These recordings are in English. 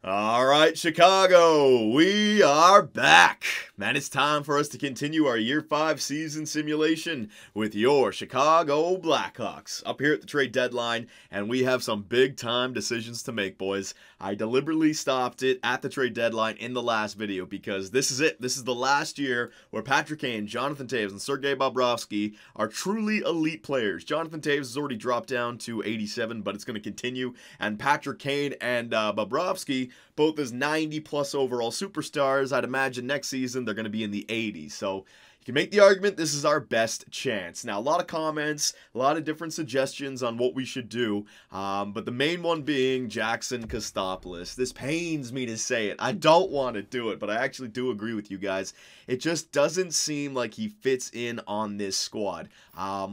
All right, Chicago, we are back. Man, it's time for us to continue our Year 5 season simulation with your Chicago Blackhawks up here at the trade deadline, and we have some big-time decisions to make, boys. I deliberately stopped it at the trade deadline in the last video because this is it. This is the last year where Patrick Kane, Jonathan Toews, and Sergei Bobrovsky are truly elite players. Jonathan Toews has already dropped down to 87, but it's going to continue, and Patrick Kane and Bobrovsky both as 90-plus overall superstars. I'd imagine next season they're going to be in the 80s. So you can make the argument this is our best chance. Now, a lot of comments, a lot of different suggestions on what we should do, but the main one being Jackson Kostopoulos. This pains me to say it. I don't want to do it, but I actually do agree with you guys. It just doesn't seem like he fits in on this squad.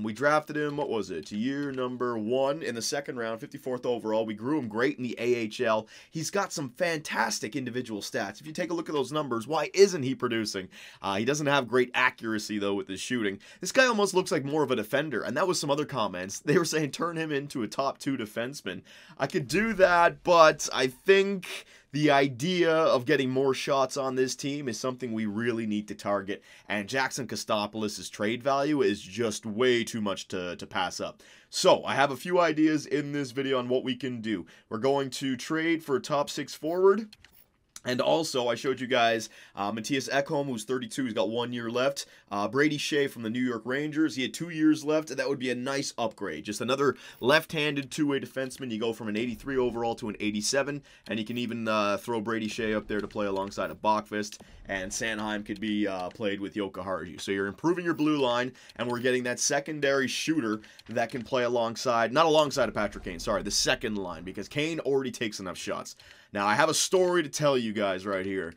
We drafted him, what was it, to year number 1 in the second round, 54th overall. We grew him great in the AHL. He's got some fantastic individual stats. If you take a look at those numbers, why isn't he producing? He doesn't have great accuracy, though, with his shooting. This guy almost looks like more of a defender, and that was some other comments. They were saying turn him into a top 2 defenseman. I could do that, but I think the idea of getting more shots on this team is something we really need to target, and Jackson Kostopoulos' trade value is just way too much to pass up. So, I have a few ideas in this video on what we can do. We're going to trade for a top 6 forward. And also, I showed you guys Matthias Ekholm, who's 32, he's got 1 year left. Brady Shea from the New York Rangers, he had 2 years left, and that would be a nice upgrade. Just another left-handed two-way defenseman. You go from an 83 overall to an 87, and you can even throw Brady Shea up there to play alongside of Bachvist, and Sanheim could be played with Joka Harju. So you're improving your blue line, and we're getting that secondary shooter that can play alongside, not alongside of Patrick Kane, sorry, the second line, because Kane already takes enough shots. Now, I have a story to tell you guys right here,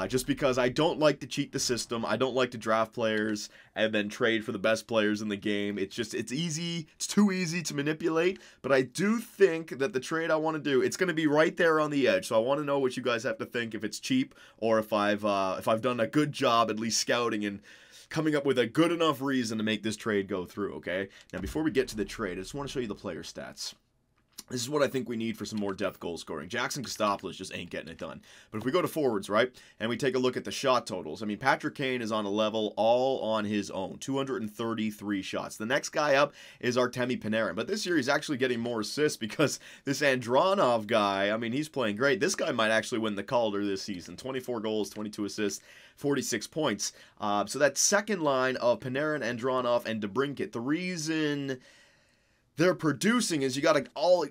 just because I don't like to cheat the system. I don't like to draft players and then trade for the best players in the game. It's easy. It's too easy to manipulate, but I do think that the trade I want to do, it's going to be right there on the edge. So I want to know what you guys have to think, if it's cheap or if I've done a good job at least scouting and coming up with a good enough reason to make this trade go through, okay? Now, before we get to the trade, I just want to show you the player stats. This is what I think we need for some more depth goal scoring. Jackson Kostopoulos just ain't getting it done. But if we go to forwards, right, and we take a look at the shot totals, I mean, Patrick Kane is on a level all on his own, 233 shots. The next guy up is Artemi Panarin. But this year he's actually getting more assists because this Andronov guy, I mean, he's playing great. This guy might actually win the Calder this season. 24 goals, 22 assists, 46 points. So that second line of Panarin, Andronov, and DeBrincat, the reason they're producing is you got all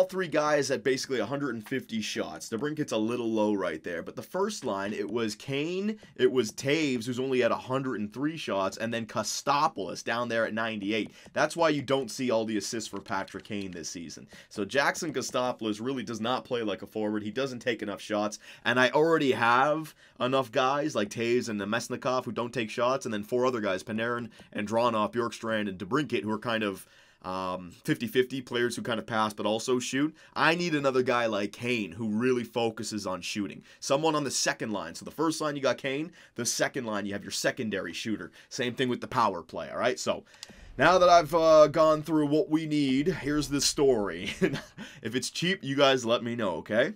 3 guys at basically 150 shots. DeBrincat's a little low right there, but the first line, it was Kane, it was Toews, who's only at 103 shots, and then Kostopoulos down there at 98. That's why you don't see all the assists for Patrick Kane this season. So Jackson Kostopoulos really does not play like a forward. He doesn't take enough shots, and I already have enough guys like Toews and Nemesnikov who don't take shots, and then 4 other guys, Panarin, Andronov, Bjorkstrand, and DeBrincat, who are kind of 50-50 players who kind of pass but also shoot. I need another guy like Kane who really focuses on shooting. Someone on the second line. So the first line you got Kane, the second line you have your secondary shooter. Same thing with the power play, all right? So now that I've gone through what we need, here's the story. If it's cheap, you guys let me know, okay?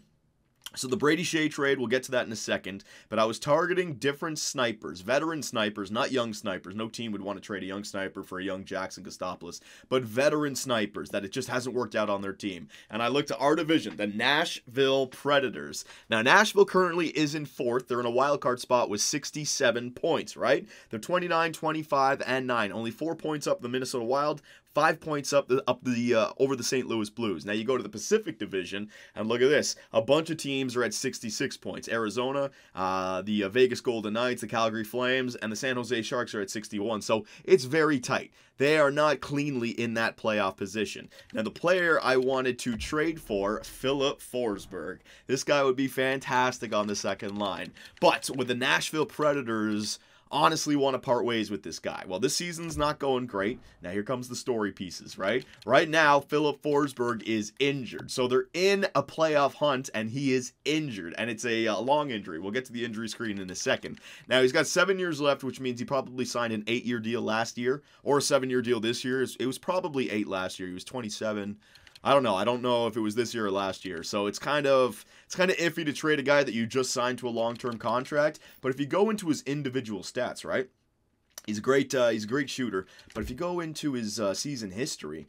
So the Brady Shea trade, we'll get to that in a second, but I was targeting different snipers, veteran snipers, not young snipers. No team would want to trade a young sniper for a young Jackson Kostopoulos, but veteran snipers that it just hasn't worked out on their team. And I looked to our division, the Nashville Predators. Now, Nashville currently is in 4th. They're in a wild card spot with 67 points, right? They're 29, 25, and 9. Only 4 points up the Minnesota Wild, 5 points up over the St. Louis Blues. Now you go to the Pacific Division, and look at this. A bunch of teams are at 66 points. Arizona, the Vegas Golden Knights, the Calgary Flames, and the San Jose Sharks are at 61. So it's very tight. They are not cleanly in that playoff position. Now the player I wanted to trade for, Filip Forsberg. This guy would be fantastic on the second line. But with the Nashville Predators honestly want to part ways with this guy. Well, this season's not going great. Now here comes the story pieces, right? Right now, Filip Forsberg is injured. So they're in a playoff hunt, and he is injured. And it's a long injury. We'll get to the injury screen in a second. Now, he's got 7 years left, which means he probably signed an 8-year deal last year, or a 7-year deal this year. It was probably 8 last year. He was 27. I don't know. I don't know if it was this year or last year. So it's kind of iffy to trade a guy that you just signed to a long-term contract. But if you go into his individual stats, right? He's a great shooter, but if you go into his season history,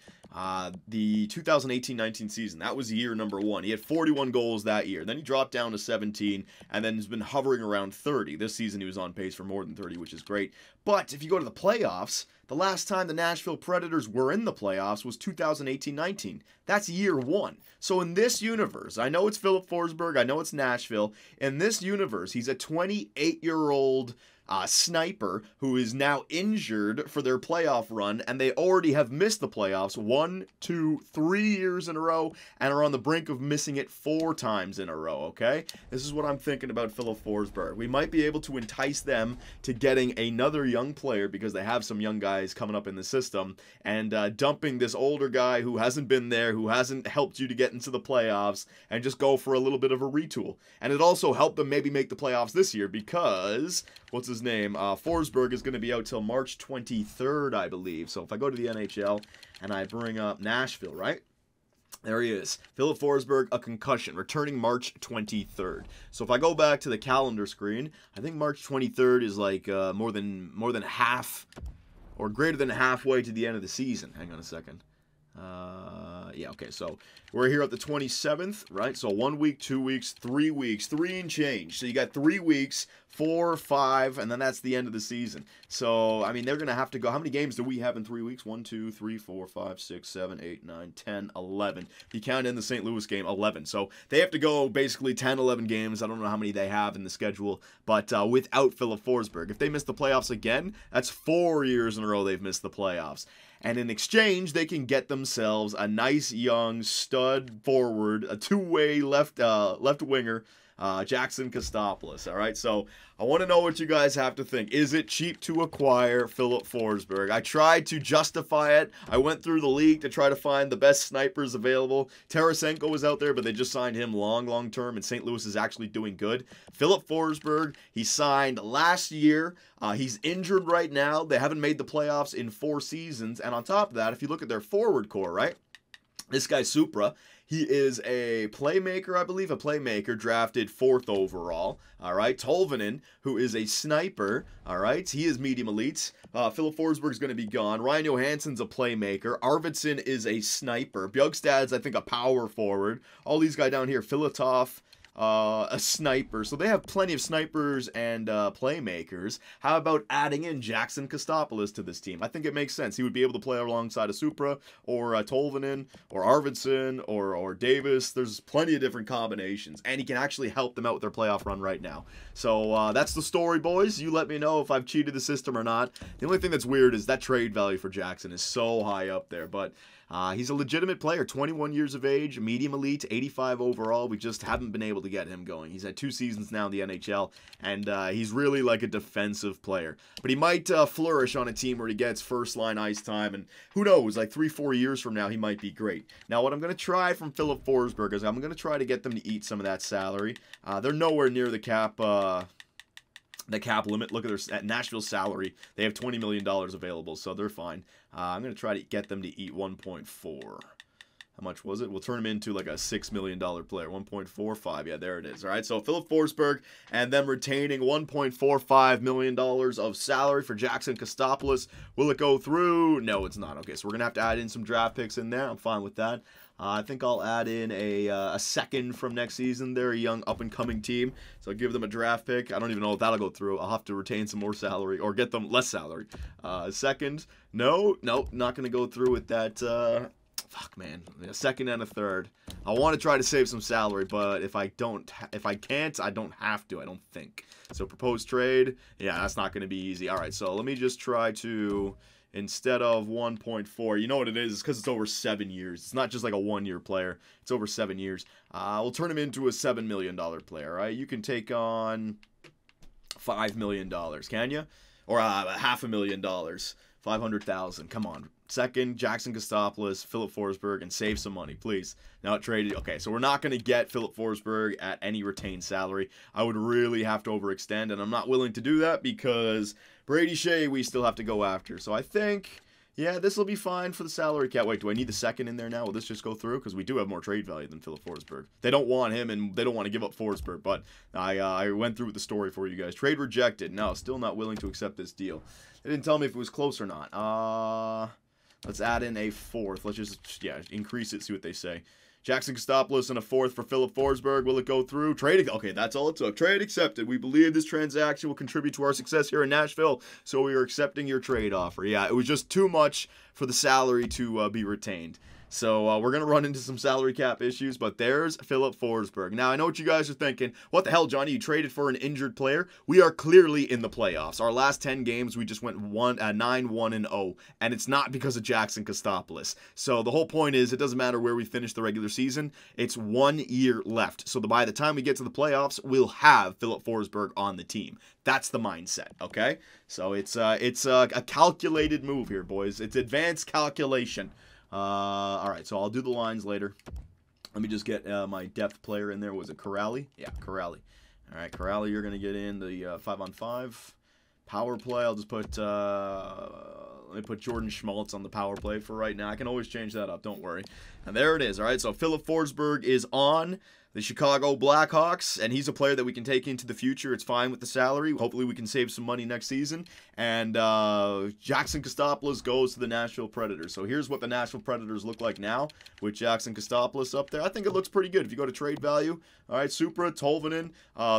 the 2018-19 season, that was year number 1. He had 41 goals that year. Then he dropped down to 17, and then has been hovering around 30. This season he was on pace for more than 30, which is great. But if you go to the playoffs, the last time the Nashville Predators were in the playoffs was 2018-19. That's year 1. So in this universe, I know it's Philip Forsberg, I know it's Nashville. In this universe, he's a 28-year-old sniper who is now injured for their playoff run, and they already have missed the playoffs 1, 2, 3 years in a row and are on the brink of missing it 4 times in a row, okay? This is what I'm thinking about Philip Forsberg. We might be able to entice them to getting another young player, because they have some young guys coming up in the system, and dumping this older guy who hasn't been there, who hasn't helped you to get into the playoffs, and just go for a little bit of a retool. And it also helped them maybe make the playoffs this year, because what's his name? Forsberg is going to be out till March 23rd, I believe. So if I go to the NHL and I bring up Nashville, right? There he is. Philip Forsberg, a concussion, returning March 23rd. So if I go back to the calendar screen, I think March 23rd is like more than half or greater than halfway to the end of the season. Hang on a second. Yeah, okay, so we're here at the 27th, right? So 1 week, 2 weeks, 3 weeks, 3 and change. So you got 3 weeks, 4, 5, and then that's the end of the season. So, I mean, they're going to have to go. How many games do we have in 3 weeks? 1, 2, 3, 4, 5, 6, 7, 8, 9, 10, 11. If you count in the St. Louis game, 11. So they have to go basically 10, 11 games. I don't know how many they have in the schedule, but without Philip Forsberg. If they miss the playoffs again, that's 4 years in a row they've missed the playoffs. And in exchange, they can get themselves a nice young stud forward, a two-way left winger, Jackson Kostopoulos. All right, so I want to know what you guys have to think. Is it cheap to acquire Philip Forsberg? I tried to justify it. I went through the league to try to find the best snipers available. Tarasenko was out there, but they just signed him long term, and St. Louis is actually doing good. Philip Forsberg, he signed last year. He's injured right now. They haven't made the playoffs in 4 seasons, and on top of that, if you look at their forward core, right? This guy Supra, he is a playmaker, I believe, a playmaker, drafted 4th overall. All right, Tolvanen, who is a sniper. All right, he is medium elite. Philip Forsberg's going to be gone. Ryan Johansson's a playmaker. Arvidsson is a sniper. Bjugstad's, I think, a power forward. All these guys down here, Filatov, a sniper. So they have plenty of snipers and playmakers. How about adding in Jackson Kostopoulos to this team? I think it makes sense. He would be able to play alongside a Supra or Tolvanen or Arvidsson or Davis. There's plenty of different combinations, and he can actually help them out with their playoff run right now. So that's the story, boys. You let me know if I've cheated the system or not. The only thing that's weird is that trade value for Jackson is so high up there, but he's a legitimate player, 21 years of age, medium elite, 85 overall. We just haven't been able to get him going. He's had 2 seasons now in the NHL, and he's really like a defensive player. But he might flourish on a team where he gets first-line ice time, and who knows, like 3-4 years from now, he might be great. Now, what I'm going to try from Philip Forsberg is I'm going to try to get them to eat some of that salary. They're nowhere near the cap limit. Look at their Nashville's salary. They have $20 million available, so they're fine. I'm going to try to get them to eat 1.4. How much was it? We'll turn him into like a $6 million player. 1.45. Yeah, there it is. All right, so Philip Forsberg and them retaining $1.45 million of salary for Jackson Kostopoulos. Will it go through? No, it's not. Okay, so we're going to have to add in some draft picks in there. I'm fine with that. I think I'll add in a second from next season. They're a young up-and-coming team, so I'll give them a draft pick. I don't even know if that'll go through. I'll have to retain some more salary or get them less salary. Second, no, not going to go through with that. Fuck, man. A second and a third. I want to try to save some salary, but if I can't, I don't have to, I don't think. So proposed trade, yeah, that's not going to be easy. All right, so let me just try to... Instead of 1.4, you know what it is? It's because it's over 7 years. It's not just like a 1-year player. It's over 7 years. We'll turn him into a $7 million player, right? You can take on $5 million, can you? Or $500,000. 500,000. Come on. Second, Jackson Kostopoulos, Philip Forsberg, and save some money, please. Now it traded. Okay, so we're not going to get Philip Forsberg at any retained salary. I would really have to overextend, and I'm not willing to do that because Brady Shea we still have to go after. So I think, Yeah, this will be fine for the salary cap. Wait, do I need the second in there now? Will this just go through? Because we do have more trade value than Philip Forsberg. They don't want him, and they don't want to give up Forsberg, but I went through with the story for you guys. Trade rejected. No, still not willing to accept this deal. They didn't tell me if it was close or not. Let's add in a fourth. Let's just, yeah, increase it, see what they say. Jackson Kostopoulos and a fourth for Philip Forsberg. Will it go through? Trade. Okay, that's all it took. Trade accepted. We believe this transaction will contribute to our success here in Nashville, so we are accepting your trade offer. Yeah, it was just too much for the salary to be retained. So we're going to run into some salary cap issues, but there's Philip Forsberg. Now, I know what you guys are thinking. What the hell, Johnny? You traded for an injured player? We are clearly in the playoffs. Our last 10 games, we just went 9-1-0, and it's not because of Jackson Kostopoulos. So the whole point is it doesn't matter where we finish the regular season. It's 1 year left. So by the time we get to the playoffs, we'll have Philip Forsberg on the team. That's the mindset, okay? So it's a calculated move here, boys. It's advanced calculation. All right, so I'll do the lines later. Let me just get my depth player in there. Was it Corrali? Yeah, Corrali. All right, Corrali, you're going to get in the 5-on-5 power play. I'll just put, let me put Jordan Schmaltz on the power play for right now. I can always change that up, don't worry. And there it is, all right? So Philip Forsberg is on the Chicago Blackhawks, and he's a player that we can take into the future. It's fine with the salary. Hopefully we can save some money next season. And Jackson Kostopoulos goes to the Nashville Predators. So here's what the Nashville Predators look like now with Jackson Kostopoulos up there. I think it looks pretty good. If you go to trade value, all right, Supra, Tolvanen,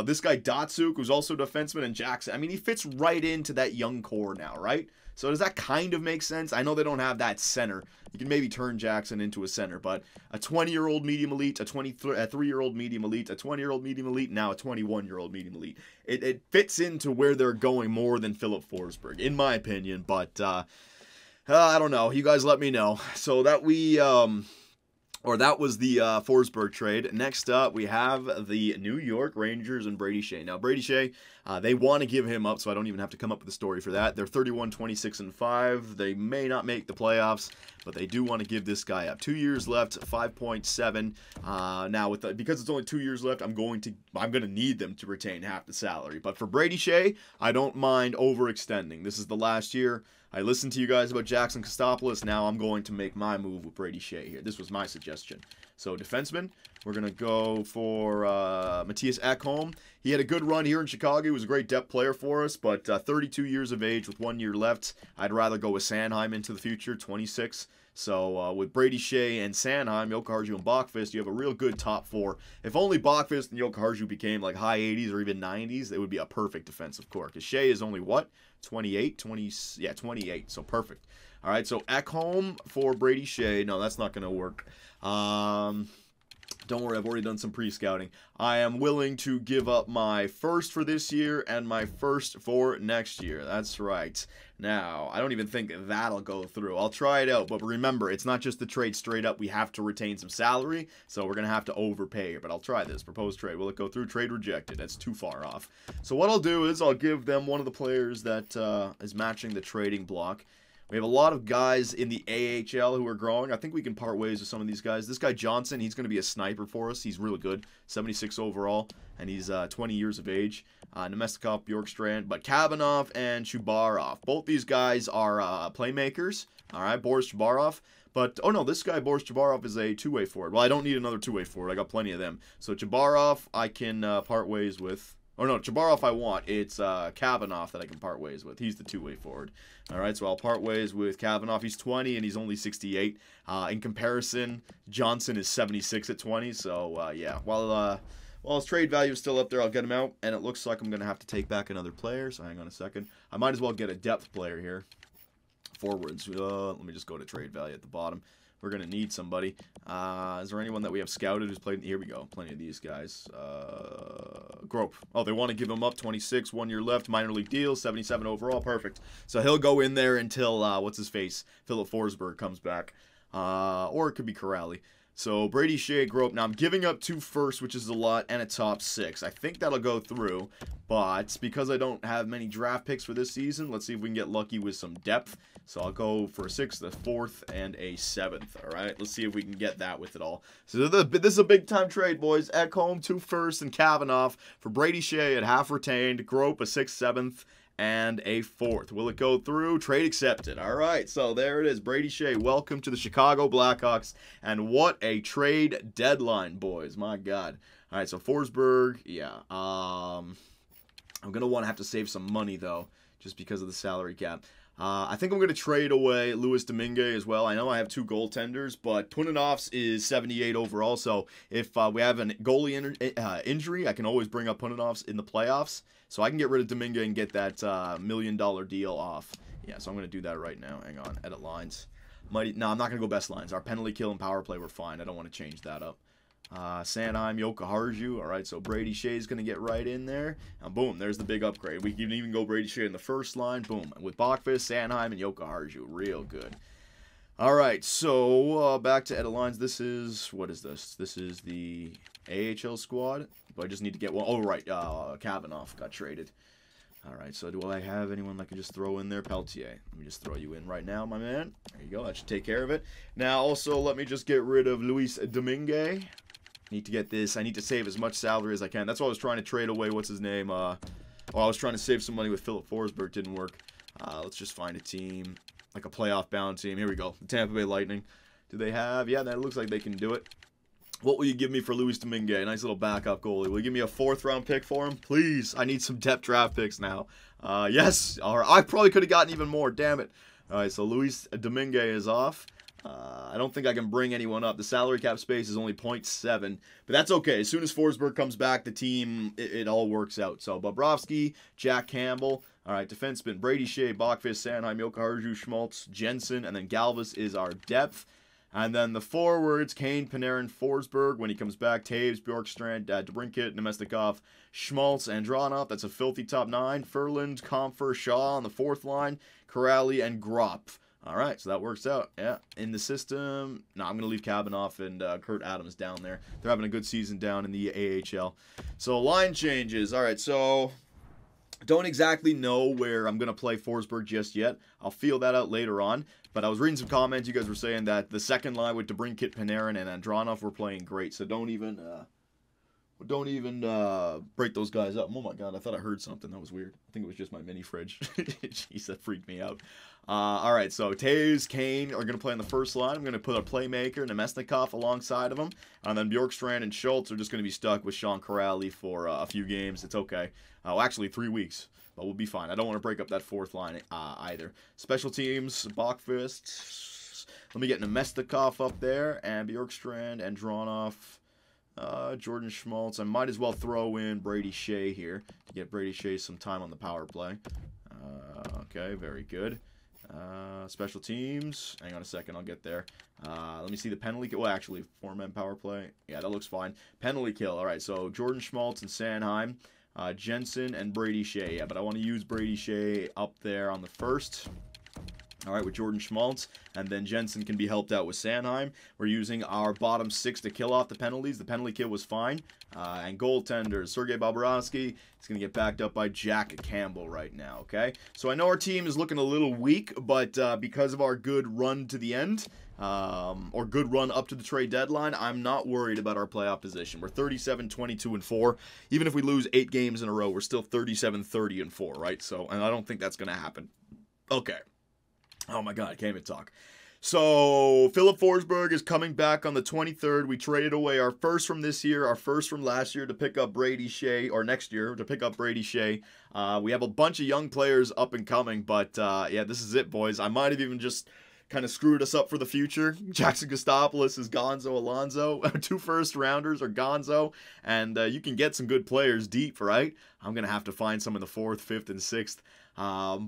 this guy Datsuk, who's also a defenseman, and Jackson. I mean, he fits right into that young core now, right? So does that kind of make sense? I know they don't have that center. You can maybe turn Jackson into a center, but a 20-year-old medium elite, a 23-year-old medium elite, a 20-year-old medium elite, now a 21-year-old medium elite. It fits into where they're going more than Philip Forsberg, in my opinion, but I don't know. You guys let me know. So that that was the Forsberg trade. Next up, we have the New York Rangers and Brady Skjei. Now, Brady Skjei, they want to give him up, so I don't even have to come up with a story for that. They're 31-26-5. They may not make the playoffs, but they do want to give this guy up. 2 years left, 5.7. Now, because it's only 2 years left, I'm going to need them to retain half the salary. But for Brady Skjei, I don't mind overextending. This is the last year. I listened to you guys about Jackson Kostopoulos. Now I'm going to make my move with Brady Skjei here. This was my suggestion. So defenseman, we're going to go for Matthias Ekholm. He had a good run here in Chicago. He was a great depth player for us, but 32 years of age with 1 year left. I'd rather go with Sanheim into the future, 26. So with Brady Skjei and Sanheim, Jokiharju and Bachfist, you have a real good top four. If only Bachfist and Jokiharju became like high 80s or even 90s, it would be a perfect defensive core. Because Skjei is only what? 28? 28. So perfect. All right, so Ekholm for Brady Skjei. No, that's not going to work. Don't worry, I've already done some pre-scouting. I am willing to give up my first for this year and my first for next year. That's right. Now, I don't even think that'll go through. I'll try it out, but remember, it's not just the trade straight up. We have to retain some salary, so we're going to have to overpay here. But I'll try this. Proposed trade. Will it go through? Trade rejected. That's too far off. So what I'll do is I'll give them one of the players that is matching the trading block. We have a lot of guys in the AHL who are growing. I think we can part ways with some of these guys. This guy Johnson, he's going to be a sniper for us. He's really good, 76 overall, and he's 20 years of age. Nemestikov, Bjorkstrand, but Kabanov and Chubarov. Both these guys are playmakers. All right, Boris Chubarov. But, oh no, this guy, Boris Chubarov, is a two-way forward. Well, I don't need another two-way forward. I got plenty of them. So Chubarov, I can part ways with. Oh no, Chubarov I want. It's Kabanov that I can part ways with. He's the two-way forward. All right, so I'll part ways with Kabanov. He's 20 and he's only 68. In comparison, Johnson is 76 at 20. So yeah, while his trade value is still up there, I'll get him out. And it looks like I'm going to have to take back another player. So hang on a second. I might as well get a depth player here. Forwards. Let me just go to trade value at the bottom. We're going to need somebody. Is there anyone that we have scouted who's played? Here we go. Plenty of these guys. Grope. Oh, they want to give him up. 26, 1 year left. Minor league deal. 77 overall. Perfect. So he'll go in there until, what's his face? Philip Forsberg comes back. Or it could be Corrali. So Brady Skjei, Grope. Now I'm giving up 2 firsts, which is a lot, and a top 6. I think that'll go through. But because I don't have many draft picks for this season, let's see if we can get lucky with some depth. So I'll go for a 6th, a 4th, and a 7th. All right, let's see if we can get that with it all. So this is a big-time trade, boys. Ekholm, 2 firsts, and Kavanagh for Brady Skjei at half retained. Grope, a 6th, 7th, and a 4th. Will it go through? Trade accepted. All right, so there it is. Brady Shea, welcome to the Chicago Blackhawks. And what a trade deadline, boys. My God. All right, so Forsberg, yeah. I'm going to want to have to save some money, though, just because of the salary cap. I think I'm going to trade away Louis Domingue as well. I know I have 2 goaltenders, but Puninov's is 78 overall. So if we have a goalie injury, I can always bring up Puninov's in the playoffs. So I can get rid of Domingue and get that $1 million deal off. Yeah, so I'm going to do that right now. Hang on. Edit lines. No, I'm not going to go best lines. Our penalty kill and power play were fine. I don't want to change that up. Sanheim, Yokoharju. All right, so Brady Shea's going to get right in there. And boom, there's the big upgrade. We can even go Brady Shea in the first line. Boom. With Bachfist, Sanheim, and Yokoharju. Real good. All right, so back to edit lines. This is, what is this? This is the AHL squad. But I just need to get one. Oh, right. Kavanaugh got traded. All right, so do I have anyone I can just throw in there? Peltier. Let me just throw you in right now, my man. There you go. That should take care of it. Now, also, let me just get rid of Luis Domingue. Need to get this. I need to save as much salary as I can. That's why I was trying to trade away. What's his name? I was trying to save some money with Philip Forsberg. Didn't work. Let's just find a team, like a playoff-bound team. Here we go. The Tampa Bay Lightning. Do they have? Yeah, that looks like they can do it. What will you give me for Luis Domingue? A nice little backup goalie. Will you give me a 4th-round pick for him? Please. I need some depth draft picks now. Yes. All right. I probably could have gotten even more. Damn it. All right, so Luis Domingue is off. I don't think I can bring anyone up. The salary cap space is only 0.7, but that's okay. As soon as Forsberg comes back, the team, it all works out. So Bobrovsky, Jack Campbell. All right, defenseman, Brady Shea, Bachfist, Sanheim, Yokoharju, Schmaltz, Jensen, and then Galvis is our depth. And then the forwards, Kane, Panarin, Forsberg. When he comes back, Taves, Bjorkstrand, DeBrincat, Nemestikov, Schmaltz, Andronov. That's a filthy top 9. Furland, Comfer, Shaw on the 4th line. Corrali, and Gropf. All right, so that works out. Yeah, in the system. No, I'm going to leave Kavanaugh and Kurt Adams down there. They're having a good season down in the AHL. So line changes. All right, so don't exactly know where I'm going to play Forsberg just yet. I'll feel that out later on. But I was reading some comments. You guys were saying that the second line with DeBrincat, Panarin, and Andronov were playing great. So don't even break those guys up. Oh my God, I thought I heard something. That was weird. I think it was just my mini fridge. Jeez, that freaked me out. All right, so Taves, Kane are going to play on the first line. I'm going to put a playmaker, Nemesnikov, alongside of him. And then Bjorkstrand and Schultz are just going to be stuck with Sean Corrali for a few games. It's okay. Well, actually, 3 weeks. But we'll be fine. I don't want to break up that 4th line either. Special teams, Bachfist. Let me get Nemestikov up there. And Bjorkstrand, Andronov, Jordan Schmaltz. I might as well throw in Brady Shea here to get Brady Shea some time on the power play. Okay, very good. Special teams. Hang on a second, I'll get there. Let me see the penalty kill. Well, actually, 4-man power play. Yeah, that looks fine. Penalty kill. All right, so Jordan Schmaltz and Sanheim, Jensen and Brady Shea. Yeah, but I want to use Brady Shea up there on the first. All right, with Jordan Schmaltz, and then Jensen can be helped out with Sanheim. We're using our bottom 6 to kill off the penalties. The penalty kill was fine. And goaltenders, Sergei Bobrovsky is going to get backed up by Jack Campbell right now, okay? So I know our team is looking a little weak, but because of our good run to the end, or good run up to the trade deadline, I'm not worried about our playoff position. We're 37-22-4. Even if we lose 8 games in a row, we're still 37-30-4, right? So, and I don't think that's going to happen. Okay. Oh my God, I can't even talk. So, Philip Forsberg is coming back on the 23rd. We traded away our first from this year, our first from last year to pick up Brady Shea, or next year to pick up Brady Shea. We have a bunch of young players up and coming, but yeah, this is it, boys. I might have even just kind of screwed us up for the future. Jackson Kostopoulos is Gonzo Alonso. 2 first-rounders are Gonzo, and you can get some good players deep, right? I'm going to have to find some in the 4th, 5th, and 6th.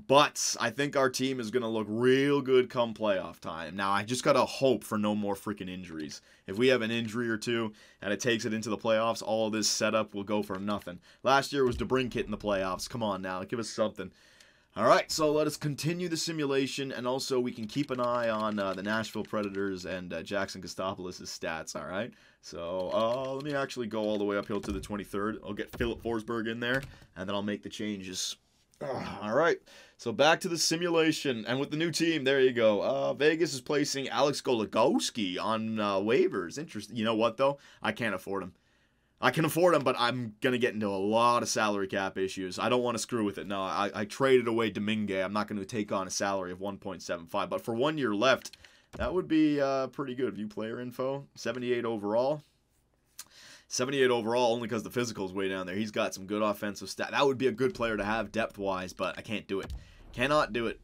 But I think our team is going to look real good come playoff time. Now, I just got to hope for no more freaking injuries. If we have an injury or two and it takes it into the playoffs, all of this setup will go for nothing. Last year was DeBrincat in the playoffs. Come on now, give us something. All right, so let us continue the simulation, and also we can keep an eye on the Nashville Predators and Jackson Kostopoulos' stats, all right? So let me actually go all the way uphill to the 23rd. I'll get Philip Forsberg in there, and then I'll make the changes. All right, so back to the simulation, and with the new team, there you go. Vegas is placing Alex Goligoski on waivers. Interesting. You know what, though? I can't afford him. I can afford him, but I'm going to get into a lot of salary cap issues. I don't want to screw with it. No, I traded away Domingue. I'm not going to take on a salary of 1.75. But for 1 year left, that would be pretty good. View player info. 78 overall. 78 overall only because the physical's way down there. He's got some good offensive stats. That would be a good player to have depth-wise, but I can't do it. Cannot do it.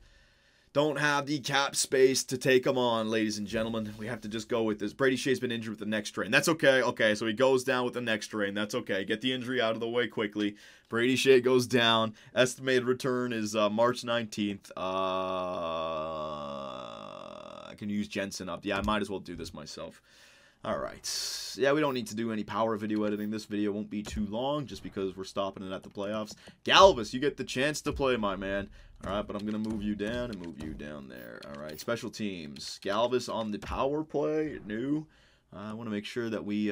Don't have the cap space to take him on, ladies and gentlemen. We have to just go with this. Brady Shea's been injured with the neck strain. That's okay. Okay, so he goes down with the neck strain. That's okay. Get the injury out of the way quickly. Brady Shea goes down. Estimated return is March 19th. I can use Jensen up. Yeah, I might as well do this myself. All right. Yeah, we don't need to do any power video editing. This video won't be too long just because we're stopping it at the playoffs. Galvis, you get the chance to play, my man. All right, but I'm going to move you down and move you down there. All right, special teams. Galvis on the power play. New. I want to make sure that we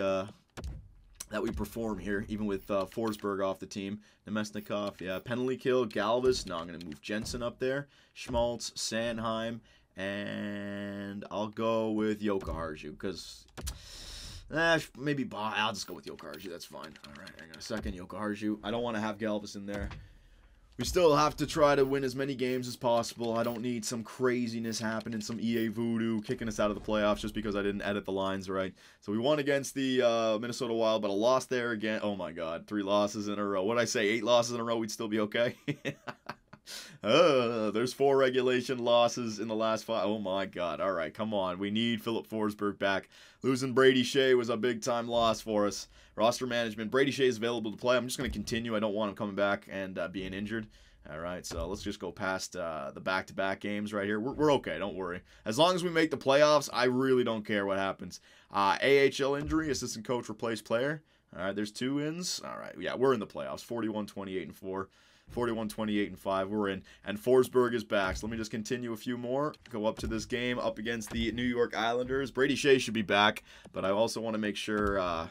perform here, even with Forsberg off the team. Nemesnikov, yeah, penalty kill. Galvis. No, I'm going to move Jensen up there. Schmaltz, Sanheim. And I'll go with Jokiharju because maybe I'll just go with Jokiharju. That's fine. All right, I got a second Jokiharju. I don't want to have Galvis in there. We still have to try to win as many games as possible. I don't need some craziness happening, some EA voodoo kicking us out of the playoffs just because I didn't edit the lines right. So we won against the Minnesota Wild, but a loss there again. Oh my God, 3 losses in a row. What'd I say? 8 losses in a row, we'd still be okay? There's 4 regulation losses in the last 5. Oh my God. All right, come on. We need Philip Forsberg back. Losing Brady Shea was a big-time loss for us. Roster management. Brady Shea is available to play. I'm just going to continue. I don't want him coming back and being injured. All right, so let's just go past the back-to-back games right here. We're okay. Don't worry. As long as we make the playoffs, I really don't care what happens. AHL injury, assistant coach replaced player. All right, there's 2 ins. All right, yeah, we're in the playoffs. 41, 28, and 4. 41, 28, and 5. We're in. And Forsberg is back. So let me just continue a few more. Go up to this game up against the New York Islanders. Brady Shea should be back. But I also want to make sure,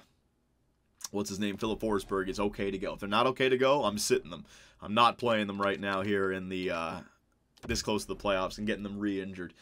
what's his name? Philip Forsberg is okay to go. If they're not okay to go, I'm sitting them. I'm not playing them right now here in the this close to the playoffs and getting them re-injured.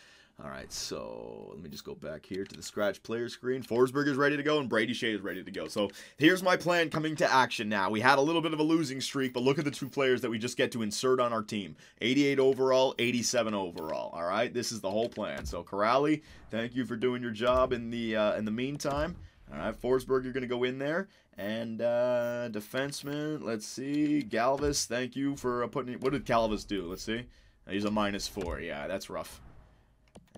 All right, so let me just go back here to the scratch player screen. Forsberg is ready to go, and Brady Shea is ready to go. So here's my plan coming to action now. We had a little bit of a losing streak, but look at the 2 players that we just get to insert on our team. 88 overall, 87 overall. All right, this is the whole plan. So Corrali, thank you for doing your job in the meantime. All right, Forsberg, you're going to go in there. And defenseman, let's see. Galvis, thank you for putting... What did Galvis do? Let's see. He's a -4. Yeah, that's rough.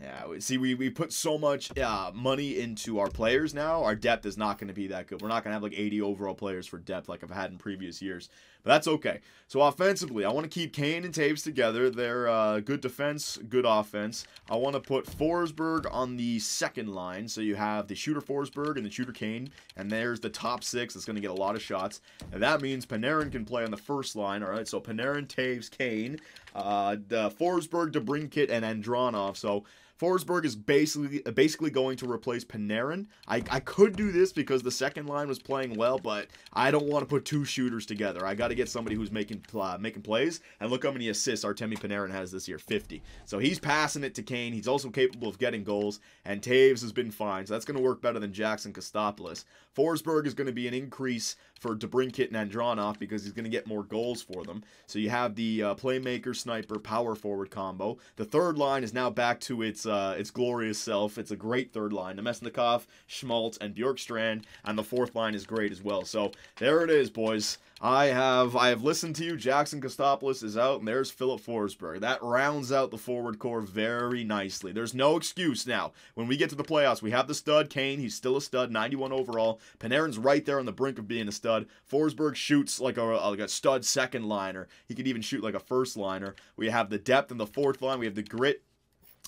Yeah, see, we put so much money into our players now. Our depth is not going to be that good. We're not going to have like 80 overall players for depth like I've had in previous years. But that's okay. So offensively, I want to keep Kane and Taves together. They're good defense, good offense. I want to put Forsberg on the second line. So you have the shooter Forsberg and the shooter Kane. And there's the top 6 that's going to get a lot of shots. And that means Panarin can play on the first line. All right, so Panarin, Taves, Kane, Forsberg, DeBrincat, and Andronov. So Forsberg is basically going to replace Panarin. I could do this because the second line was playing well, but I don't want to put 2 shooters together. I got to get somebody who's making plays. And look how many assists Artemi Panarin has this year, 50. So he's passing it to Kane. He's also capable of getting goals, and Taves has been fine. So that's going to work better than Jackson Kostopoulos. Forsberg is going to be an increase for DeBrincat and Andronov because he's going to get more goals for them. So you have the playmaker, sniper, power forward combo. The third line is now back to its glorious self. It's a great third line. Nemesnikov, Schmaltz, and Bjorkstrand, and the fourth line is great as well. So there it is, boys. I have listened to you. Jackson Kostopoulos is out, and there's Philip Forsberg. That rounds out the forward core very nicely. There's no excuse now. When we get to the playoffs, we have the stud, Kane. He's still a stud, 91 overall. Panarin's right there on the brink of being a stud. Forsberg shoots like a stud second liner. He could even shoot like a first liner. We have the depth in the fourth line. We have the grit.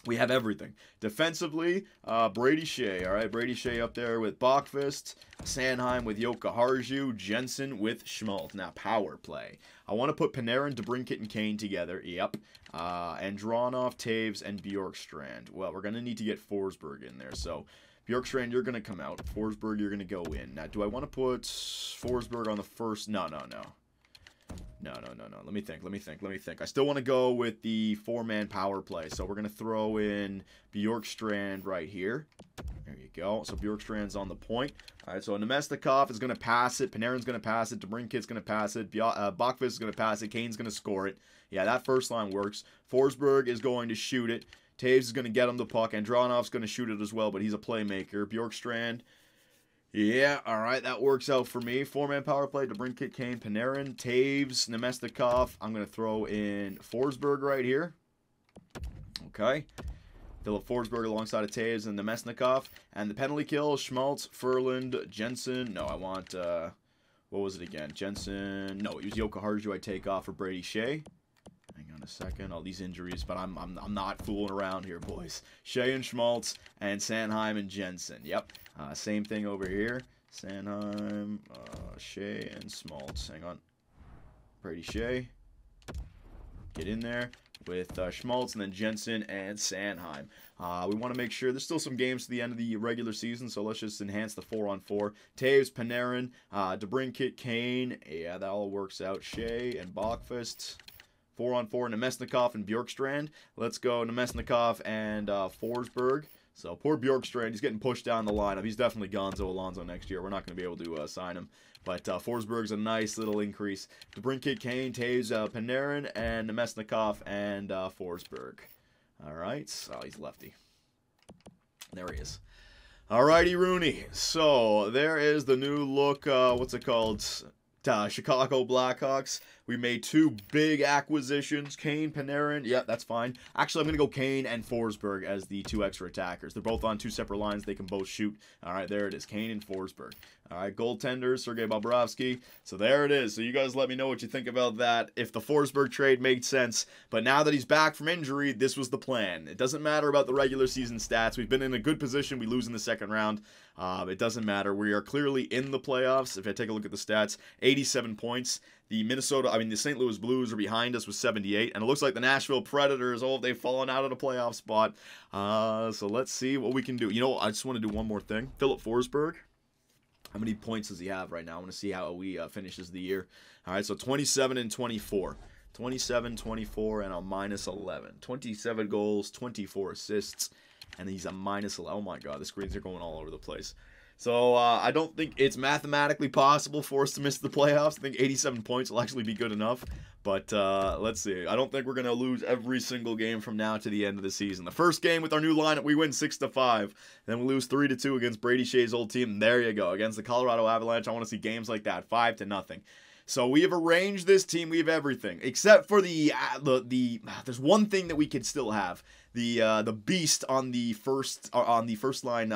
We have everything. Defensively, Brady Shea. All right, Brady Shea up there with Bachfist. Sanheim with Jokiharju. Jensen with Schmaltz. Now, power play. I want to put Panarin, DeBrincat, and Kane together. Yep. Andronov, Taves, and Bjorkstrand. Well, we're going to need to get Forsberg in there. So, Bjorkstrand, you're going to come out. Forsberg, you're going to go in. Now, do I want to put Forsberg on the first? No. No. Let me think. I still want to go with the 4-man power play. So we're going to throw in Bjorkstrand right here. There you go. So Bjorkstrand's on the point. All right, so Nemesnikov is going to pass it. Panarin's going to pass it. DeBrincat's going to pass it. Bachvis is going to pass it. Kane's going to score it. Yeah, that first line works. Forsberg is going to shoot it. Taves is going to get him the puck. Andronov's going to shoot it as well, but he's a playmaker. Bjorkstrand. Yeah, all right, that works out for me. 4-man power play, DeBrincat, Kane, Panarin, Taves, Nemesnikov. I'm going to throw in Forsberg right here. Okay. Philip Forsberg alongside of Taves and Nemesnikov. And the penalty kill, Schmaltz, Furland, Jensen. No, I want, what was it again? Jensen. No, it was Yoko Harju I take off for Brady Shea. Hang on a second. All these injuries, but I'm not fooling around here, boys. Shea and Schmaltz and Sanheim and Jensen. Yep. Same thing over here. Sanheim, Shea, and Schmaltz. Hang on. Brady Shea. Get in there with Schmaltz and then Jensen and Sanheim. We want to make sure there's still some games to the end of the regular season, so let's just enhance the 4-on-4. Taves, Panarin, DeBrincat, Kane. Yeah, that all works out. Shea and Bachfist. 4-on-4, Nemesnikov and Bjorkstrand. Let's go Nemesnikov and Forsberg. So poor Bjorkstrand, he's getting pushed down the lineup. He's definitely Gonzo Alonso next year. We're not going to be able to sign him. But Forsberg's a nice little increase. DeBrincat, Kane, Taves, Panarin, and Nemesnikov and Forsberg. All right. Oh, he's lefty. There he is. All righty, Rooney. So there is the new look, what's it called? Chicago Blackhawks. We made 2 big acquisitions. Kane, Panarin. Yeah, that's fine. Actually, I'm going to go Kane and Forsberg as the 2 extra attackers. They're both on 2 separate lines. They can both shoot. All right, there it is. Kane and Forsberg. All right, goaltenders, Sergei Bobrovsky. So there it is. So you guys let me know what you think about that. If the Forsberg trade made sense. But now that he's back from injury, this was the plan. It doesn't matter about the regular season stats. We've been in a good position. We lose in the second round. It doesn't matter. We are clearly in the playoffs. If I take a look at the stats, 87 points. The the St. Louis Blues are behind us with 78. And it looks like the Nashville Predators, they've fallen out of the playoff spot. So let's see what we can do. You know, I just want to do one more thing. Philip Forsberg. How many points does he have right now? I want to see how he finishes the year. All right, so 27 and 24. 27, 24, and a minus 11. 27 goals, 24 assists, and he's a minus 11. Oh my god, the screens are going all over the place. So I don't think it's mathematically possible for us to miss the playoffs. I think 87 points will actually be good enough. But let's see. I don't think we're going to lose every single game from now to the end of the season. The first game with our new lineup, we win 6-5. Then we lose 3-2 against Brady Shea's old team. There you go. Against the Colorado Avalanche, I want to see games like that. 5-0. So we have arranged this team. We have everything except for the there's one thing that we could still have. The beast on the first line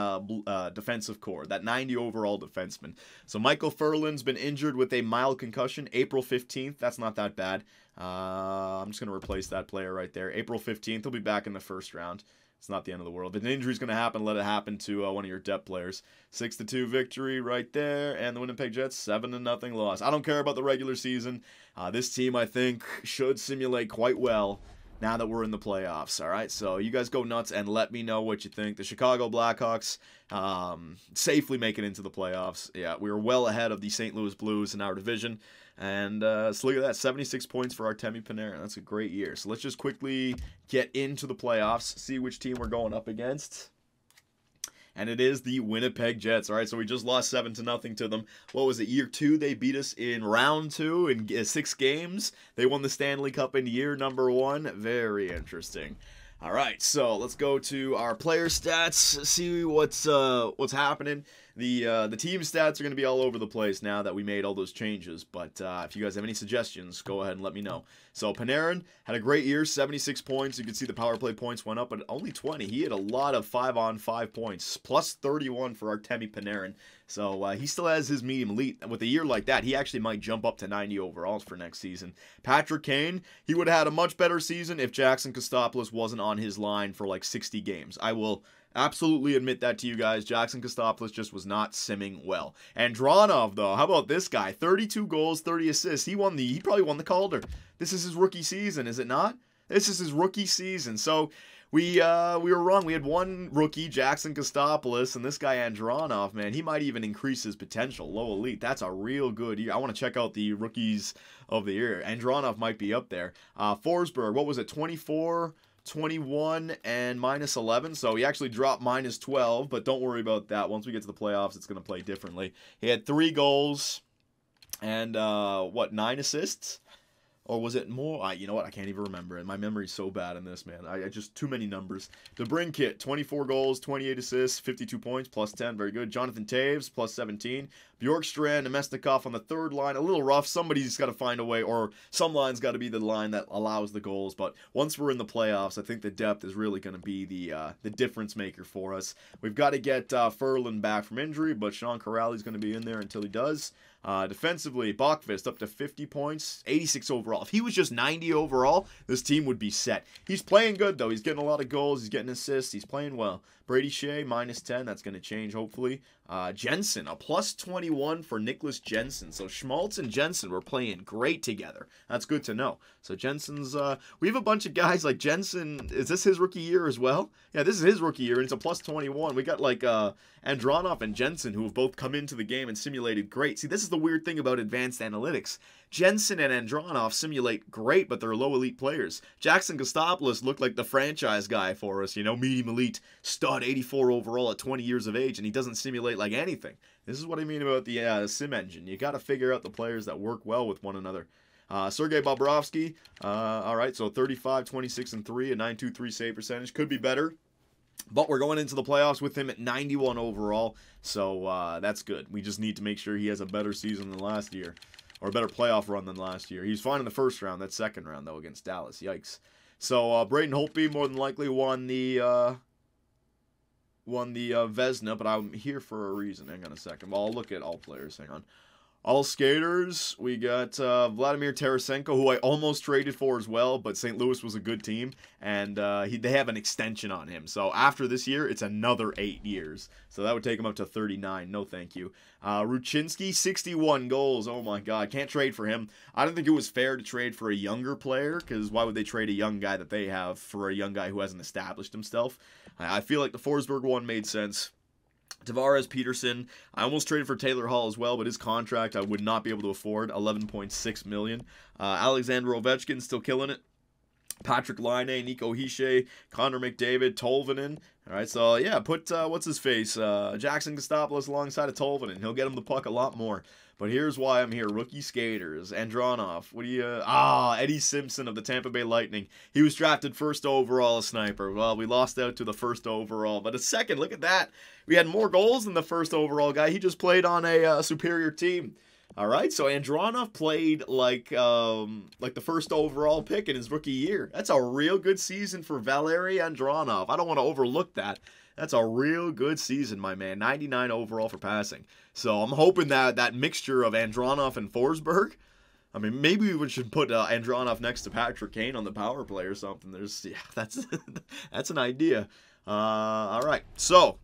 defensive core, that 90 overall defenseman. So Michael Furland's been injured with a mild concussion, April 15th. That's not that bad. I'm just gonna replace that player right there. April 15th. He'll be back in the first round. It's not the end of the world. If an injury's going to happen, let it happen to one of your depth players. 6-2 victory right there. And the Winnipeg Jets, 7-0 loss. I don't care about the regular season. This team, I think, should simulate quite well now that we're in the playoffs. All right, so you guys go nuts and let me know what you think. The Chicago Blackhawks safely make it into the playoffs. Yeah, we were well ahead of the St. Louis Blues in our division. And so look at that, 76 points for Artemi Panarin. That's a great year. So let's just quickly get into the playoffs, see which team we're going up against. And it is the Winnipeg Jets. All right, so we just lost 7-0 to them. What was it, year 2? They beat us in round 2 in 6 games. They won the Stanley Cup in year number 1. Very interesting. All right, so let's go to our player stats, see what's happening. The team stats are going to be all over the place now that we made all those changes, but if you guys have any suggestions, go ahead and let me know. So Panarin had a great year, 76 points. You can see the power play points went up, but only 20. He had a lot of 5-on-5 points, plus 31 for Artemi Panarin. So he still has his medium elite. With a year like that, he actually might jump up to 90 overalls for next season. Patrick Kane, he would have had a much better season if Jackson Kostopoulos wasn't on his line for like 60 games. I will absolutely admit that to you guys. Jackson Kostopoulos just was not simming well. And Dronov, though, how about this guy? 32 goals, 30 assists. He probably won the Calder. This is his rookie season, is it not? This is his rookie season. So we were wrong. We had one rookie, Jackson Kostopoulos, and this guy Andronov, man, he might even increase his potential. Low elite. That's a real good year. I want to check out the rookies of the year. Andronov might be up there. Forsberg, what was it? 24, 21, and minus 11. So he actually dropped minus 12, but don't worry about that. Once we get to the playoffs, it's going to play differently. He had 3 goals and 9 assists? Or was it more? You know what? I can't even remember it. My memory's so bad in this, man. I just too many numbers. DeBrincat, 24 goals, 28 assists, 52 points, plus 10. Very good. Jonathan Taves, plus 17. Bjorkstrand, Nemesnikov on the third line. A little rough. Somebody's got to find a way, or some line's got to be the line that allows the goals. But once we're in the playoffs, I think the depth is really going to be the difference maker for us. We've got to get Ferland back from injury, but Sean Corrali's going to be in there until he does. Defensively, Bachvist up to 50 points, 86 overall. If he was just 90 overall, this team would be set. He's playing good, though. He's getting a lot of goals. He's getting assists. He's playing well. Brady Shea, minus 10. That's going to change, hopefully. Jensen, a plus 21 for Nicholas Jensen. So Schmaltz and Jensen were playing great together. That's good to know. So Jensen's, we have a bunch of guys like Jensen. Is this his rookie year as well? Yeah, this is his rookie year, and it's a plus 21. We got like Andronov and Jensen, who have both come into the game and simulated great. See, this is the weird thing about advanced analytics. Jensen and Andronov simulate great, but they're low elite players. Jackson Kostopoulos looked like the franchise guy for us, you know, medium elite stud, 84 overall at 20 years of age, and he doesn't simulate like anything. This is what I mean about the sim engine. You got to figure out the players that work well with one another. Sergei Bobrovsky, all right, so 35, 26, and 3, a 9.23 save percentage. Could be better. But we're going into the playoffs with him at 91 overall, so that's good. We just need to make sure he has a better season than last year, or a better playoff run than last year. He was fine in the first round. That second round, though, against Dallas. Yikes. So Braden Holtby more than likely won the Vezina, but I'm here for a reason. Hang on a second. Well, I'll look at all players. Hang on. All skaters, we got Vladimir Tarasenko, who I almost traded for as well, but St. Louis was a good team, and they have an extension on him. So after this year, it's another 8 years. So that would take him up to 39. No, thank you. Ruchinski, 61 goals. Oh, my God. Can't trade for him. I don't think it was fair to trade for a younger player, because why would they trade a young guy that they have for a young guy who hasn't established himself? I feel like the Forsberg one made sense. Tavares, Peterson, I almost traded for Taylor Hall as well, but his contract I would not be able to afford, $11.6 million. Alexander Ovechkin still killing it. Patrick Laine, Nico Hischier, Connor McDavid, Tolvanen. All right, so yeah, put what's his face, Jackson Kostopoulos alongside of Tolvanen. He'll get him the puck a lot more. But here's why I'm here. Rookie skaters. Andronov. What do you... Eddie Simpson of the Tampa Bay Lightning. He was drafted first overall, a sniper. Well, we lost out to the first overall. But a second, look at that. We had more goals than the first overall guy. He just played on a superior team. All right, so Andronov played like the first overall pick in his rookie year. That's a real good season for Valeri Andronov. I don't want to overlook that. That's a real good season, my man. 99 overall for passing. So I'm hoping that that mixture of Andronov and Forsberg, I mean, maybe we should put Andronov next to Patrick Kane on the power play or something. That's that's an idea. All right, so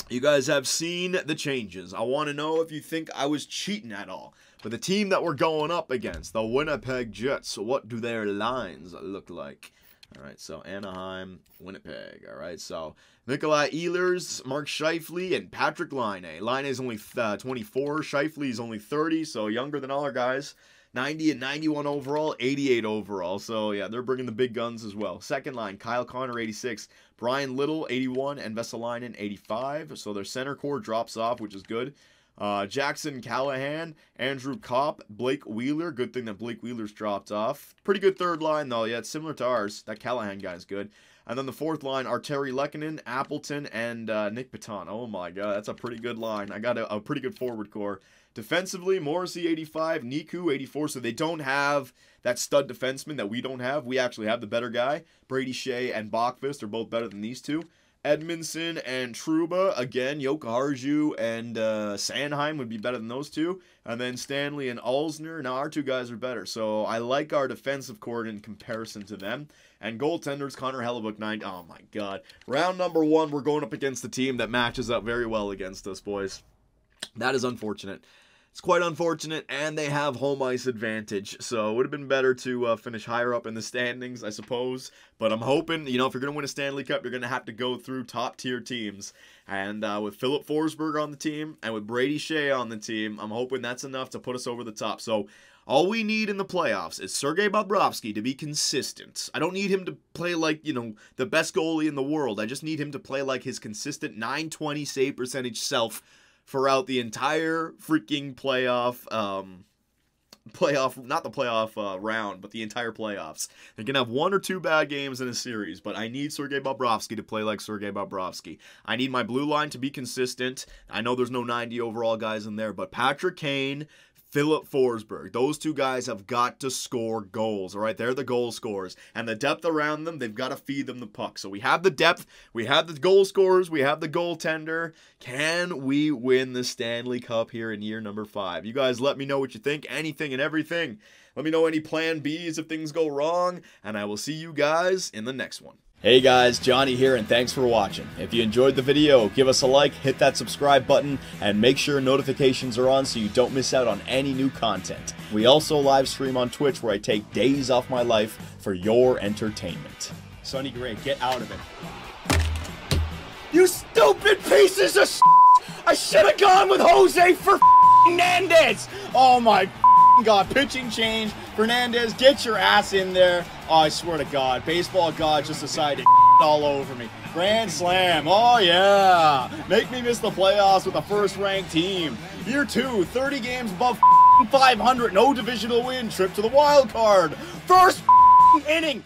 you guys have seen the changes. I want to know if you think I was cheating at all. But the team that we're going up against, the Winnipeg Jets, what do their lines look like? All right, so Anaheim, Winnipeg. All right, so Nikolai Ehlers, Mark Scheifele, and Patrick Laine. Laine is only 24. Scheifele is only 30, so younger than all our guys. 90 and 91 overall, 88 overall. So, yeah, they're bringing the big guns as well. Second line, Kyle Connor, 86. Brian Little, 81, and Vesalainen, 85. So their center core drops off, which is good. Jackson Callahan, Andrew Kopp, Blake Wheeler. Good thing that Blake Wheeler's dropped off. Pretty good third line, though. Yeah, it's similar to ours. That Callahan guy's good. And then the fourth line are Terry Lehkonen, Appleton, and Nick Paton. Oh, my God. That's a pretty good line. I got a pretty good forward core. Defensively, Morrissey, 85, Niku, 84. So they don't have that stud defenseman that we don't have. We actually have the better guy. Brady Shea and Bachvist are both better than these two. Edmondson and Trouba, again, Jokiharju and Sanheim would be better than those two. And then Stanley and Alzner. Now, our two guys are better. So I like our defensive core in comparison to them. And goaltenders, Connor Hellebuyck, 9. Oh, my God. Round number 1, we're going up against the team that matches up very well against us, boys. That is unfortunate. It's quite unfortunate, and they have home ice advantage, so it would have been better to finish higher up in the standings, I suppose. But I'm hoping, if you're going to win a Stanley Cup, you're going to have to go through top-tier teams. And with Philip Forsberg on the team, and with Brady Shea on the team, I'm hoping that's enough to put us over the top. So all we need in the playoffs is Sergei Bobrovsky to be consistent. I don't need him to play like, the best goalie in the world. I just need him to play like his consistent .920 save percentage self throughout the entire freaking not the playoff round, but the entire playoffs. They can have 1 or 2 bad games in a series, but I need Sergei Bobrovsky to play like Sergei Bobrovsky. I need my blue line to be consistent. I know there's no 90 overall guys in there, but Patrick Kane, Philip Forsberg, those 2 guys have got to score goals, all right? They're the goal scorers. And the depth around them, they've got to feed them the puck. So we have the depth, we have the goal scorers, we have the goaltender. Can we win the Stanley Cup here in year number 5? You guys let me know what you think, anything and everything. Let me know any plan Bs if things go wrong, and I will see you guys in the next one. Hey guys, Johnny here, and thanks for watching. If you enjoyed the video, give us a like, hit that subscribe button, and make sure notifications are on so you don't miss out on any new content. We also live stream on Twitch where I take days off my life for your entertainment. Sonny Gray, get out of it. You stupid pieces of shit! I should have gone with Jose for Fernandez! Oh my God, pitching change. Fernandez, get your ass in there. Oh, I swear to God, baseball God just decided to all over me. Grand slam, oh yeah. Make me miss the playoffs with a first-ranked team. Year 2, 30 games above 500, no divisional win, trip to the wild card. First inning.